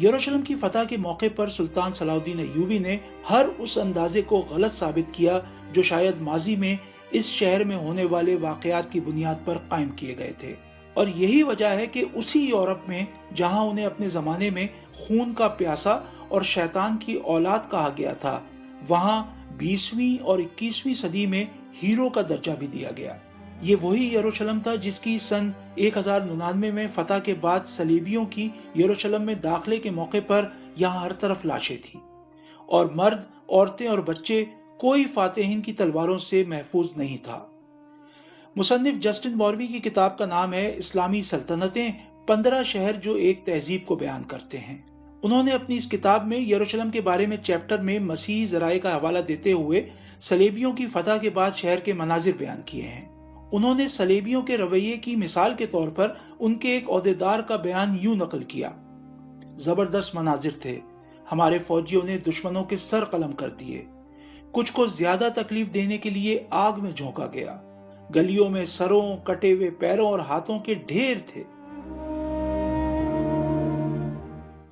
یروشلم کی فتح کے موقع پر سلطان صلاح الدین ایوبی نے ہر اس اندازے کو غلط ثابت کیا جو شاید ماضی میں اس شہر میں ہونے والے واقعات کی بنیاد پر قائم کیے گئے تھے، اور یہی وجہ ہے کہ اسی یورپ میں جہاں انہیں اپنے زمانے میں خون کا پیاسا اور شیطان کی اولاد کہا گیا تھا، وہاں 20ویں اور 21ویں صدی میں ہیرو کا درجہ بھی دیا گیا۔ یہ وہی یروشلم تھا جس کی سن 1099 میں فتح کے بعد صلیبیوں کی یروشلم میں داخلے کے موقع پر یہاں ہر طرف لاشیں تھیں، اور مرد، عورتیں اور بچے کوئی فاتحین کی تلواروں سے محفوظ نہیں تھا۔ مصنف جسٹن موربی کی کتاب کا نام ہے اسلامی سلطنتیں، 15 شہر جو ایک تہذیب کو بیان کرتے ہیں۔ انہوں نے اپنی اس کتاب میں یروشلم کے بارے میں چیپٹر میں مسیحی ذرائع کا حوالہ دیتے ہوئے صلیبیوں کی فتح کے بعد شہر کے مناظر بیان کیے ہیں۔ انہوں نے صلیبیوں کے رویے کی مثال کے طور پر ان کے ایک عہدیدار کا بیان یوں نقل کیا: زبردست مناظر تھے، ہمارے فوجیوں نے دشمنوں کے سر قلم کر دیے، کچھ کو زیادہ تکلیف دینے کے لیے آگ میں جھونکا گیا، گلیوں میں سروں، کٹے ہوئے پیروں اور ہاتھوں کے ڈھیر تھے۔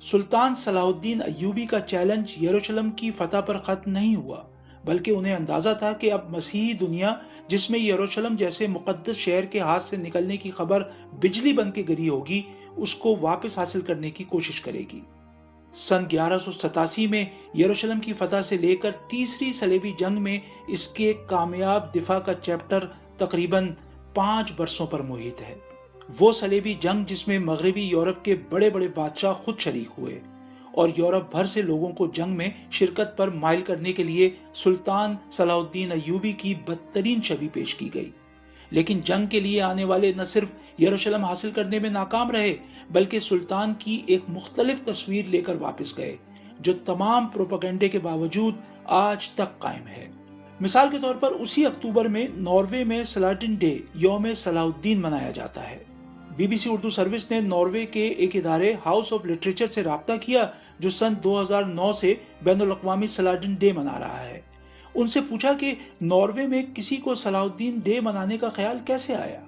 سلطان صلاح الدین ایوبی کا چیلنج یروشلم کی فتح پر ختم نہیں ہوا، بلکہ انہیں اندازہ تھا کہ اب مسیحی دنیا، جس میں یروشلم جیسے مقدس شہر کے ہاتھ سے نکلنے کی خبر بجلی بن کے گری ہوگی، اس کو واپس حاصل کرنے کی کوشش کرے گی۔ سن 1187 میں یروشلم کی فتح سے لے کر تیسری صلیبی جنگ میں اس کے کامیاب دفاع کا چیپٹر تقریباً 5 برسوں پر محیط ہے۔ وہ صلیبی جنگ جس میں مغربی یورپ کے بڑے بڑے بادشاہ خود شریک ہوئے، اور یورپ بھر سے لوگوں کو جنگ میں شرکت پر مائل کرنے کے لیے سلطان صلاح الدین ایوبی کی بدترین شبیہ پیش کی گئی۔ لیکن جنگ کے لیے آنے والے نہ صرف یروشلم حاصل کرنے میں ناکام رہے، بلکہ سلطان کی ایک مختلف تصویر لے کر واپس گئے، جو تمام پروپیگنڈے کے باوجود آج تک قائم ہے۔ مثال کے طور پر اسی اکتوبر میں ناروے میں سلاٹن ڈے، یوم صلاح الدین منایا جاتا ہے۔ B B C Urdu service نے ناروے کے ایک ادارے ہاؤس آف لٹریچر سے رابطہ کیا جو سن 2009 سے بین الاقوامی سلاٹن ڈے منا رہا ہے۔ ان سے پوچھا کہ ناروے میں کسی کو صلاح الدین ڈے منانے کا خیال کیسے آیا۔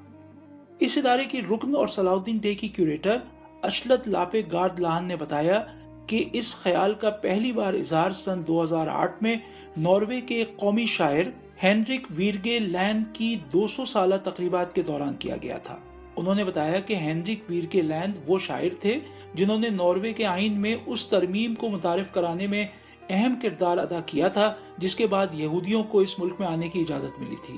اس ادارے کی رکن اور صلاح الدین ڈے کی کیوریٹر اشلت لاپے گارد لاہن نے بتایا کہ اس خیال کا پہلی بار اظہار سن 2008 میں ناروے کے ایک قومی شاعر ہینرک ویرگے لینڈ کی 200 سالہ تقریبات کے دوران کیا گیا تھا۔ انہوں نے بتایا کہ ہینرک ویرگے لینڈ وہ شاعر تھے جنہوں نے ناروے کے آئین میں اس ترمیم کو متعارف کرانے میں اہم کردار ادا کیا تھا جس کے بعد یہودیوں کو اس ملک میں آنے کی اجازت ملی تھی۔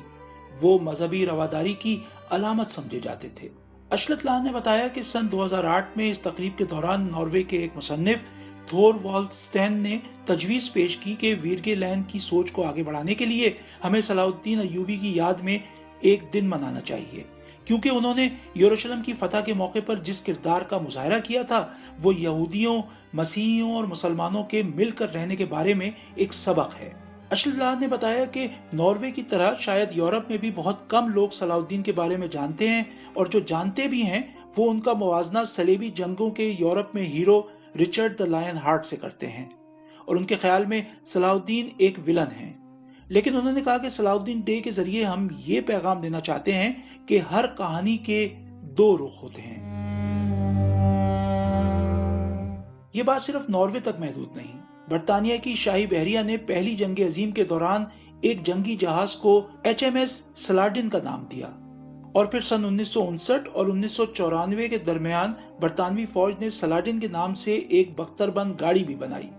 وہ مذہبی رواداری کی علامت سمجھے جاتے تھے۔ اشلت لاہن نے بتایا کہ سن 2008 میں اس تقریب کے دوران ناروے کے ایک مصنف تھور والسٹین نے تجویز پیش کی کہ ویرگے لینڈ کی سوچ کو آگے بڑھانے کے لیے ہمیں صلاح الدین ایوبی کی یاد میں ایک دن منانا چاہیے، کیونکہ انہوں نے یروشلم کی فتح کے موقع پر جس کردار کا مظاہرہ کیا تھا وہ یہودیوں، مسیحیوں اور مسلمانوں کے مل کر رہنے کے بارے میں ایک سبق ہے۔ اشلت لاہن نے بتایا کہ ناروے کی طرح شاید یورپ میں بھی بہت کم لوگ صلاح الدین کے بارے میں جانتے ہیں، اور جو جانتے بھی ہیں وہ ان کا موازنہ صلیبی جنگوں کے یورپ میں hero Richard the line heart سے کرتے ہیں، اور ان کے خیال میں صلاح الدین ایک ولن ہیں۔ لیکن انہوں نے کہا کہ صلاح الدین ڈے کے ذریعے ہم یہ پیغام دینا چاہتے ہیں کہ ہر کہانی کے 2 رخ ہوتے ہیں۔ یہ بات صرف ناروے تک محدود نہیں۔ برطانیہ کی شاہی بحریہ نے پہلی جنگ عظیم کے دوران ایک جنگی جہاز کو HMS سلاڈن کا نام دیا، اور پھر سن 1959 اور 1994 کے درمیان برطانوی فوج نے سلاڈن کے نام سے ایک بختر بند گاڑی بھی بنائی۔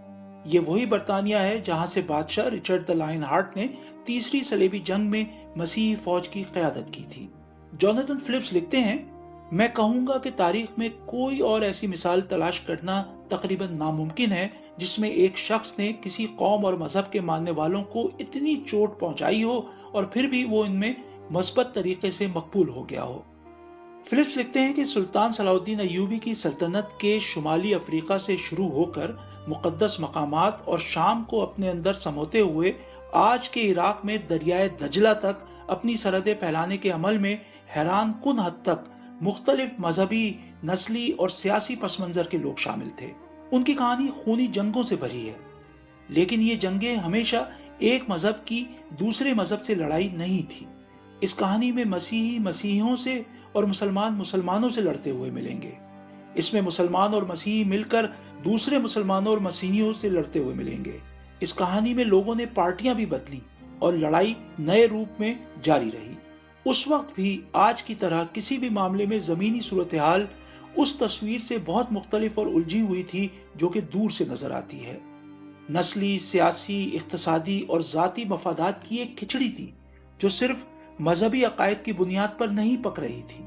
یہ وہی برطانیہ ہے جہاں سے بادشاہ رچرڈ دا لائن ہارٹ نے تیسری صلیبی جنگ میں مسیحی فوج کی قیادت کی تھی۔ جوناتhan فلپس لکھتے ہیں، میں کہوں گا کہ تاریخ میں کوئی اور ایسی مثال تلاش کرنا تقریباً ناممکن ہے جس میں ایک شخص نے کسی قوم اور مذہب کے ماننے والوں کو اتنی چوٹ پہنچائی ہو اور پھر بھی وہ ان میں مثبت طریقے سے مقبول ہو گیا ہو۔ فلپس لکھتے ہیں کہ سلطان صلاح الدین ایوبی کی سلطنت کے شمالی افریقہ سے شروع ہو کر مقدس مقامات اور شام کو اپنے اندر سموتے ہوئے آج کے عراق میں دریائے دجلہ تک اپنی سرحدیں پھیلانے کے عمل میں حیران کن حد تک مختلف مذہبی، نسلی اور سیاسی پس منظر کے لوگ شامل تھے۔ ان کی کہانی خونی جنگوں سے بھری ہے، لیکن یہ جنگیں ہمیشہ ایک مذہب کی دوسرے مذہب سے لڑائی نہیں تھی۔ اس کہانی میں مسیحی مسیحیوں سے اور مسلمان مسلمانوں سے لڑتے ہوئے ملیں گے۔ اس میں مسلمان اور مسیحی مل کر دوسرے مسلمانوں اور مسیحیوں سے لڑتے ہوئے ملیں گے۔ اس کہانی میں لوگوں نے پارٹیاں بھی بدلی اور لڑائی نئے روپ میں جاری رہی۔ اس وقت بھی آج کی طرح کسی بھی معاملے میں زمینی صورتحال اس تصویر سے بہت مختلف اور الجھی ہوئی تھی جو کہ دور سے نظر آتی ہے۔ نسلی، سیاسی، اقتصادی اور ذاتی مفادات کی ایک کھچڑی تھی جو صرف مذہبی عقائد کی بنیاد پر نہیں پک رہی تھی۔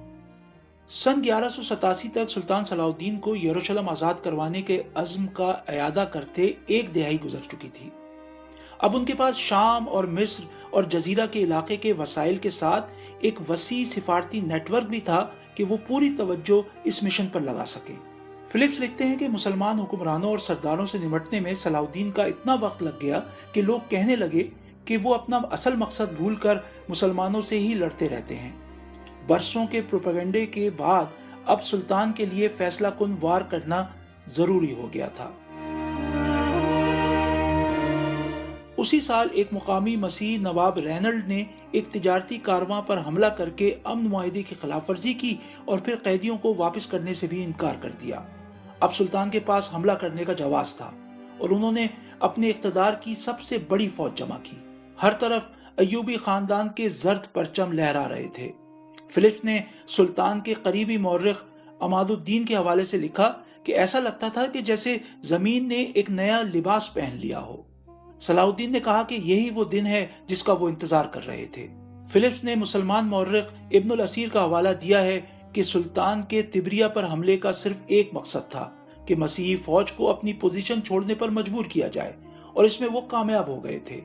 سن 1187 تک سلطان صلاح الدین کو یروشلم آزاد کروانے کے عزم کا اعادہ کرتے ایک دہائی گزر چکی تھی۔ اب ان کے پاس شام اور مصر اور جزیرہ کے علاقے کے وسائل کے ساتھ ایک وسیع سفارتی نیٹ ورک بھی تھا کہ وہ پوری توجہ اس مشن پر لگا سکے۔ فلپس لکھتے ہیں کہ مسلمان حکمرانوں اور سرداروں سے نمٹنے میں صلاح الدین کا اتنا وقت لگ گیا کہ لوگ کہنے لگے کہ وہ اپنا اصل مقصد بھول کر مسلمانوں سے ہی لڑتے رہتے ہیں۔ برسوں کے پروپیگنڈے کے بعد اب سلطان کے لیے فیصلہ کن وار کرنا ضروری ہو گیا تھا۔ اسی سال ایک مقامی مسیحی نواب رینلڈ نے ایک تجارتی کارواں پر حملہ کر کے امن معاہدے کی خلاف ورزی کی اور پھر قیدیوں کو واپس کرنے سے بھی انکار کر دیا۔ اب سلطان کے پاس حملہ کرنے کا جواز تھا اور انہوں نے اپنے اقتدار کی سب سے بڑی فوج جمع کی۔ ہر طرف ایوبی خاندان کے زرد پرچم لہرا رہے تھے۔ فلپس نے سلطان کے قریبی مورخ عماد الدین کے حوالے سے لکھا کہ ایسا لگتا تھا کہ جیسے زمین نے ایک نیا لباس پہن لیا ہو۔ صلاح الدین نے کہا کہ یہی وہ دن ہے جس کا وہ انتظار کر رہے تھے۔ فلپس نے مسلمان مورخ ابن الاسیر کا حوالہ دیا ہے کہ سلطان کے تبریہ پر حملے کا صرف ایک مقصد تھا کہ مسیحی فوج کو اپنی پوزیشن چھوڑنے پر مجبور کیا جائے، اور اس میں وہ کامیاب ہو گئے تھے۔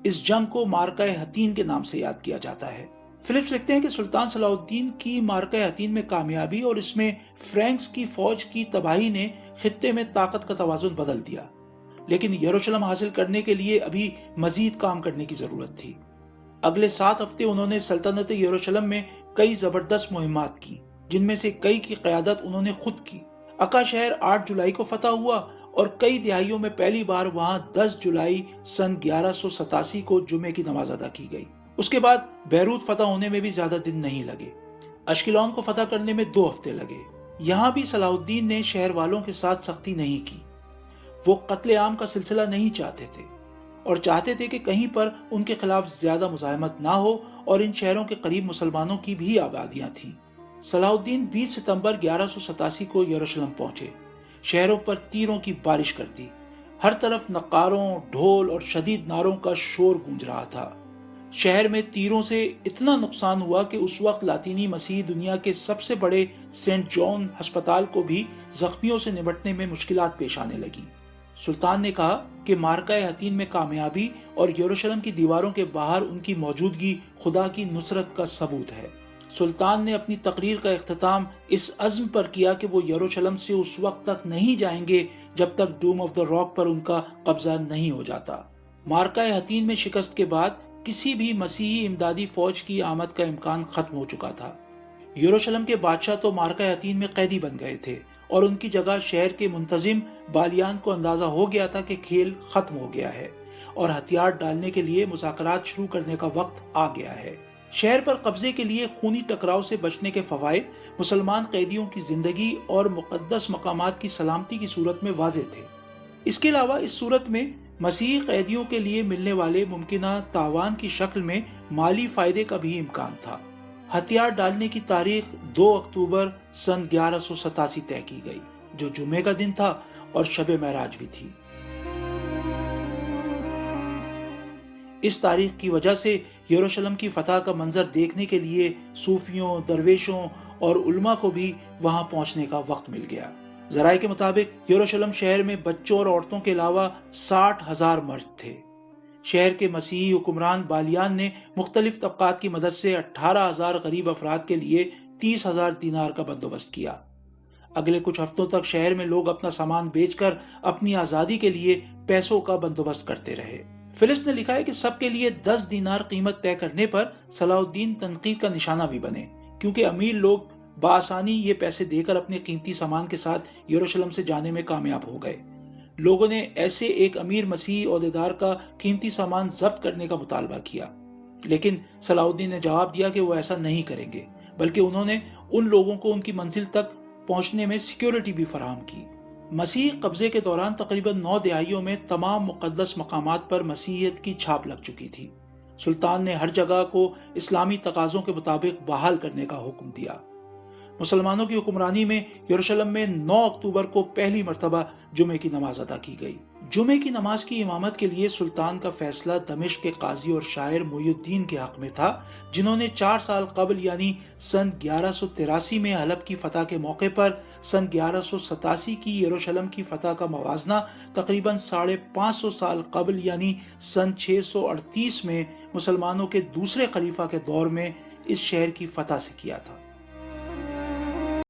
اس جنگ کو مارکہ حطین کے نام سے یاد کیا جاتا ہے۔ فلپس لکھتے ہیں کہ سلطان صلاح الدین کی مارکہ حطین میں کامیابی اور اس میں فرینکس کی فوج کی تباہی نے خطے میں طاقت کا توازن بدل دیا، لیکن یروشلم حاصل کرنے کے لیے ابھی مزید کام کرنے کی ضرورت تھی۔ اگلے 7 ہفتے انہوں نے سلطنت یروشلم میں کئی زبردست مہمات کی، جن میں سے کئی کی قیادت انہوں نے خود کی۔ اکا شہر 8 جولائی کو فتح ہوا اور کئی دہائیوں میں پہلی بار وہاں 10 جولائی سن 1187 کو جمعے کی نماز ادا کی گئی۔ اس کے بعد بیروت فتح ہونے میں بھی زیادہ دن نہیں لگے۔ اشکلون کو فتح کرنے میں 2 ہفتے لگے۔ یہاں بھی صلاح الدین نے شہر والوں کے ساتھ سختی نہیں کی۔ وہ قتل عام کا سلسلہ نہیں چاہتے تھے اور چاہتے تھے کہ کہیں پر ان کے خلاف زیادہ مزاحمت نہ ہو، اور ان شہروں کے قریب مسلمانوں کی بھی آبادیاں تھیں۔ صلاح الدین 20 ستمبر 1187 کو یروشلم پہنچے۔ شہروں پر تیروں کی بارش کر دی۔ ہر طرف نقاروں، ڈھول اور شدید نعروں کا شور گونج رہا تھا۔ شہر میں تیروں سے اتنا نقصان ہوا کہ اس وقت لاطینی مسیحی دنیا کے سب سے بڑے سینٹ جان ہسپتال کو بھی زخمیوں سے نمٹنے میں مشکلات پیش آنے لگی۔ سلطان نے کہا کہ مارکہ حطین میں کامیابی اور یروشلم کی دیواروں کے باہر ان کی موجودگی خدا کی نصرت کا ثبوت ہے۔ سلطان نے اپنی تقریر کا اختتام اس عزم پر کیا کہ وہ یروشلم سے اس وقت تک نہیں جائیں گے جب تک ڈوم آف دا راک پر ان کا قبضہ نہیں ہو جاتا۔ مارکہ حطین میں شکست کے بعد کسی بھی مسیحی امدادی فوج کی آمد کا امکان ختم ہو چکا تھا۔ یروشلم کے بادشاہ تو مارکہ حطین میں قیدی بن گئے تھے اور ان کی جگہ شہر کے منتظم بالیان کو اندازہ ہو گیا تھا کہ کھیل ختم ہو گیا ہے اور ہتھیار ڈالنے کے لیے مذاکرات شروع کرنے کا وقت آ گیا ہے۔ شہر پر قبضے کے لیے خونی ٹکراؤ سے بچنے کے فوائد مسلمان قیدیوں کی زندگی اور مقدس مقامات کی سلامتی کی صورت میں واضح تھے۔ اس کے علاوہ اس صورت میں مسیحی قیدیوں کے لیے ملنے والے ممکنہ تاوان کی شکل میں مالی فائدے کا بھی امکان تھا۔ ہتھیار ڈالنے کی تاریخ 2 اکتوبر سن 1187 طے کی گئی، جو جمعے کا دن تھا اور شب معراج بھی تھی۔ اس تاریخ کی وجہ سے یروشلم کی فتح کا منظر دیکھنے کے لیے صوفیوں، درویشوں اور علماء کو بھی وہاں پہنچنے کا وقت مل گیا۔ ذرائع کے مطابق یروشلم شہر میں بچوں اور عورتوں کے علاوہ 60,000 مرد تھے۔ شہر کے مسیحی حکمران بالیان نے مختلف طبقات کی مدد سے 18,000 غریب افراد کے لیے 30,000 دینار کا بندوبست کیا۔ اگلے کچھ ہفتوں تک شہر میں لوگ اپنا سامان بیچ کر اپنی آزادی کے لیے پیسوں کا بندوبست کرتے رہے۔ فلپس نے لکھا ہے کہ سب کے لیے 10 دینار قیمت طے کرنے پر صلاح الدین تنقید کا نشانہ بھی بنے، کیونکہ امیر لوگ بآسانی یہ پیسے دے کر اپنے قیمتی سامان کے ساتھ یروشلم سے جانے میں کامیاب ہو گئے۔ لوگوں نے ایسے ایک امیر مسیحی عہدیدار کا قیمتی سامان ضبط کرنے کا مطالبہ کیا، لیکن صلاح الدین نے جواب دیا کہ وہ ایسا نہیں کریں گے، بلکہ انہوں نے ان لوگوں کو ان کی منزل تک پہنچنے میں سیکیورٹی بھی فراہم کی۔ مسیح قبضے کے دوران تقریباً 9 دہائیوں میں تمام مقدس مقامات پر مسیحیت کی چھاپ لگ چکی تھی۔ سلطان نے ہر جگہ کو اسلامی تقاضوں کے مطابق بحال کرنے کا حکم دیا۔ مسلمانوں کی حکمرانی میں یروشلم میں 9 اکتوبر کو پہلی مرتبہ جمعے کی نماز ادا کی گئی۔ جمعے کی نماز کی امامت کے لیے سلطان کا فیصلہ دمشق کے قاضی اور شاعر محی الدین کے حق میں تھا، جنہوں نے 4 سال قبل یعنی سن 1183 میں حلب کی فتح کے موقع پر سن 1187 کی یروشلم کی فتح کا موازنہ تقریباً 550 سال قبل یعنی سن 638 میں مسلمانوں کے دوسرے خلیفہ کے دور میں اس شہر کی فتح سے کیا تھا۔